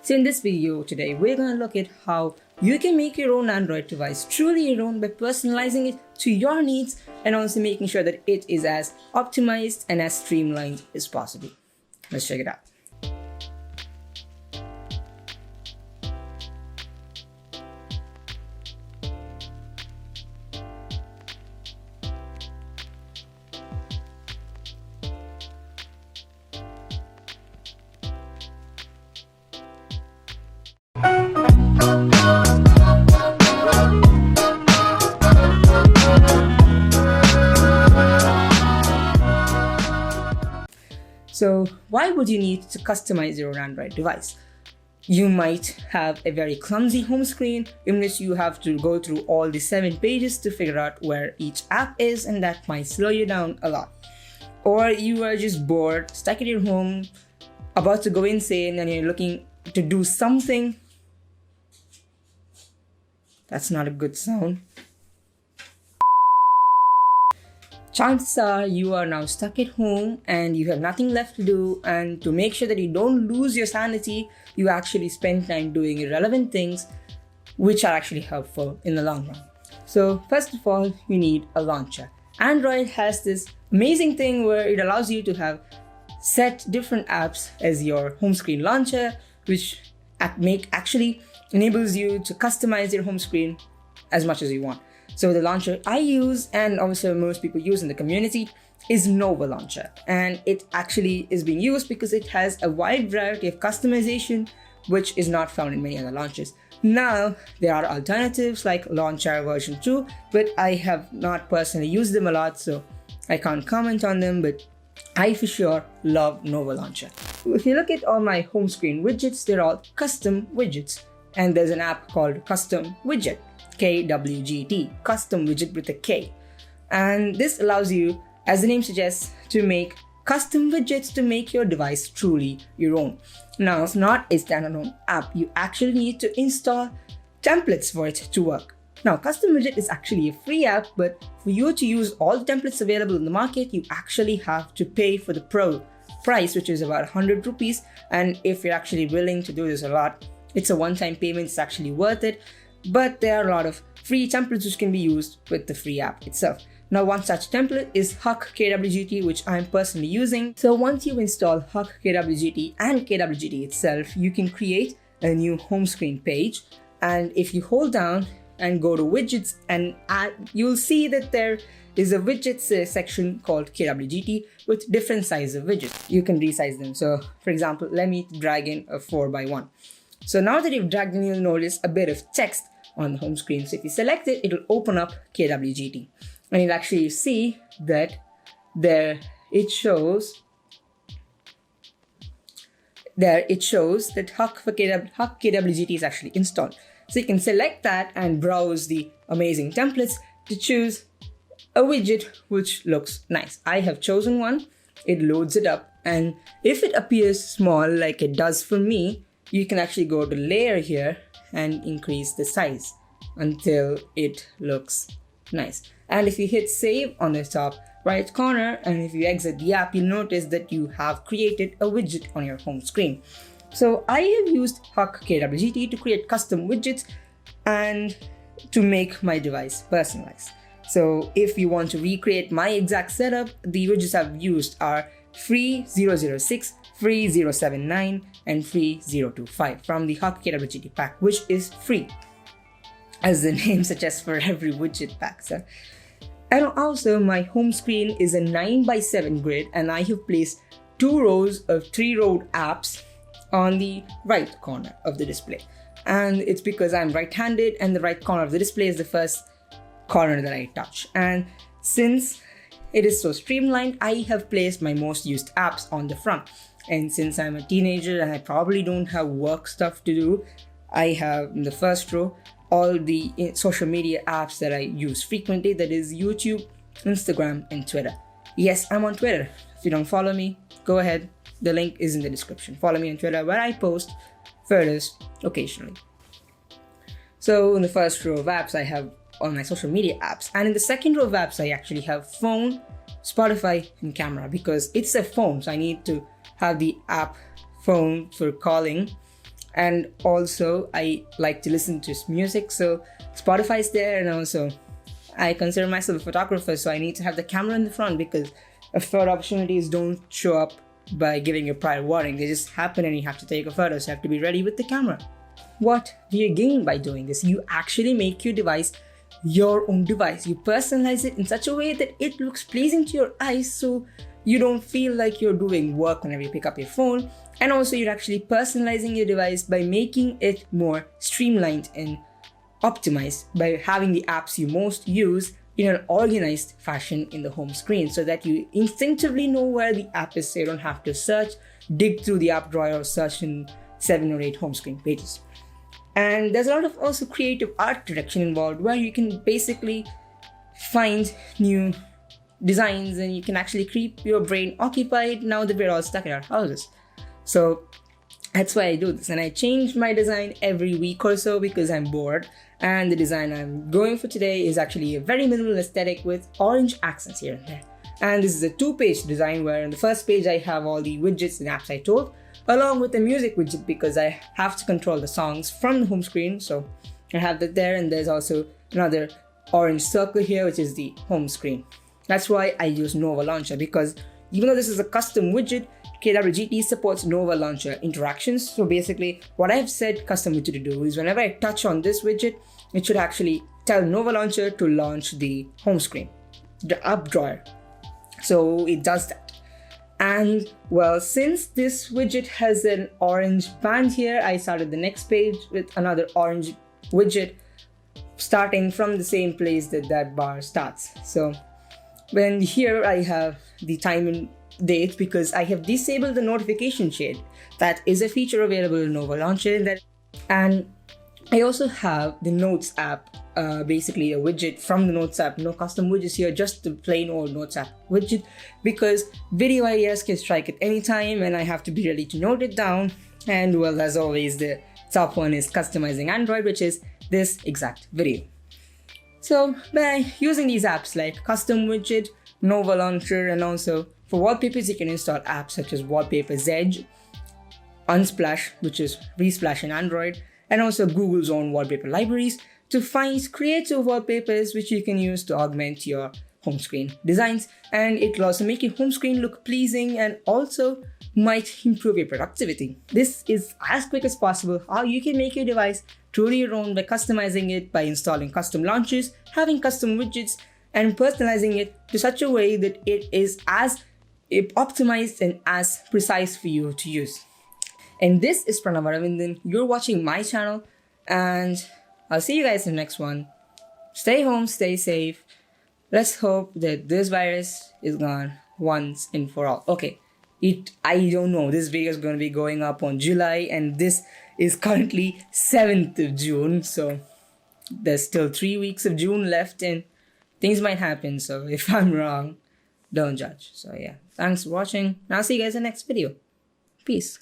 So in this video today, we're going to look at how you can make your own Android device truly your own by personalizing it to your needs and also making sure that it is as optimized and as streamlined as possible. Let's check it out. So why would you need to customize your own Android device? You might have a very clumsy home screen in which you have to go through all the 7 pages to figure out where each app is, and that might slow you down a lot. Or you are just bored, stuck at your home, about to go insane, and you're looking to do something. That's not a good sound. Chances are you are now stuck at home and you have nothing left to do, and to make sure that you don't lose your sanity, you actually spend time doing irrelevant things which are actually helpful in the long run. So first of all, you need a launcher. Android has this amazing thing where it allows you to have set different apps as your home screen launcher, which actually enables you to customize your home screen as much as you want. So the launcher I use, and also most people use in the community, is Nova Launcher. And it actually is being used because it has a wide variety of customization, which is not found in many other launchers. Now, there are alternatives like Launcher version 2, but I have not personally used them a lot, so I can't comment on them, but I for sure love Nova Launcher. If you look at all my home screen widgets, they're all custom widgets. And there's an app called Custom Widget. KWGT, custom widget with a K. And this allows you, as the name suggests, to make custom widgets to make your device truly your own. Now, it's not a standalone app. You actually need to install templates for it to work. Now, Custom Widget is actually a free app, but for you to use all the templates available in the market, you actually have to pay for the pro price, which is about 100 rupees. And if you're actually willing to do this a lot, it's a one-time payment. It's actually worth it. But there are a lot of free templates which can be used with the free app itself. Now, one such template is Huck KWGT, which I'm personally using. So once you install Huck KWGT and KWGT itself, you can create a new home screen page. And if you hold down and go to widgets, and you'll see that there is a widgets section called KWGT with different sizes of widgets. You can resize them. So for example, let me drag in a 4x1. So now that you've dragged in, you'll notice a bit of text on the home screen. So if you select it, it'll open up KWGT. And you'll actually see that it shows that Huck KWGT is actually installed. So you can select that and browse the amazing templates to choose a widget which looks nice. I have chosen one, it loads it up, and if it appears small like it does for me, you can actually go to layer here and increase the size until it looks nice. And if you hit save on the top right corner, and if you exit the app, you'll notice that you have created a widget on your home screen. So I have used Huck KWGT to create custom widgets and to make my device personalized. So if you want to recreate my exact setup, the widgets I've used are Free 006, Free 079, and Free 025 from the Huck KWGT pack, which is free, as the name suggests, for every widget pack. So, and also my home screen is a 9x7 grid, and I have placed 2 rows of 3-rowed apps on the right corner of the display. And it's because I'm right-handed, and the right corner of the display is the first corner that I touch. And since it is so streamlined, I have placed my most used apps on the front. And since I'm a teenager and I probably don't have work stuff to do, I have in the first row all the social media apps that I use frequently, that is YouTube, Instagram, and Twitter. Yes, I'm on Twitter. If you don't follow me, go ahead. The link is in the description. Follow me on Twitter, where I post photos occasionally. So in the first row of apps, I have all my social media apps. And in the second row of apps, I actually have phone, Spotify, and camera, because it's a phone. So I need to have the app phone for calling And also I like to listen to music, so Spotify's there. And also I consider myself a photographer, so I need to have the camera in the front, because photo opportunities don't show up by giving a prior warning. They just happen and you have to take a photo, so you have to be ready with the camera. What do you gain by doing this? You actually make your device your own device. You personalize it in such a way that it looks pleasing to your eyes, so you don't feel like you're doing work whenever you pick up your phone. And also you're actually personalizing your device by making it more streamlined and optimized by having the apps you most use in an organized fashion in the home screen, so that you instinctively know where the app is, so you don't have to search, dig through the app drawer, or search in 7 or 8 home screen pages. And there's a lot of also creative art direction involved, where you can basically find new designs and you can actually keep your brain occupied now that we're all stuck in our houses. So that's why I do this, and I change my design every week or so because I'm bored. And the design I'm going for today is actually a very minimal aesthetic with orange accents here and there. And this is a 2-page design, where on the first page I have all the widgets and apps I told, along with the music widget, because I have to control the songs from the home screen. So I have that there, and there's also another orange circle here, which is the home screen. That's why I use Nova Launcher, because even though this is a custom widget, KWGT supports Nova Launcher interactions. So basically what I've set custom widget to do is whenever I touch on this widget, it should actually tell Nova Launcher to launch the home screen, the up drawer. So it does that. And well, since this widget has an orange band here, I started the next page with another orange widget starting from the same place that that bar starts. So when here I have the time and date, because I have disabled the notification shade. That is a feature available in Nova Launcher. And I also have the Notes app, basically a widget from the Notes app. No custom widgets here, just the plain old Notes app widget, because video ideas can strike at any time and I have to be ready to note it down. And well, as always, the top one is customizing Android, which is this exact video. So by using these apps like custom widget, Nova Launcher, and also for wallpapers you can install apps such as Wallpaper Edge, Unsplash, which is Resplash in Android, and also Google's own wallpaper libraries to find creative wallpapers which you can use to augment your home screen designs. And it will also make your home screen look pleasing and also might improve your productivity. This is as quick as possible how you can make your device truly your own by customizing it by installing custom launchers, having custom widgets, and personalizing it to such a way that it is as optimized and as precise for you to use. And this is Pranav AVN. You're watching my channel, and I'll see you guys in the next one. Stay home, stay safe. Let's hope that this virus is gone once and for all. Okay, I don't know. This video is going to be going up on July, and this is currently 7th of June. So there's still 3 weeks of June left, and things might happen. So if I'm wrong, don't judge. So yeah, thanks for watching. And I'll see you guys in the next video. Peace.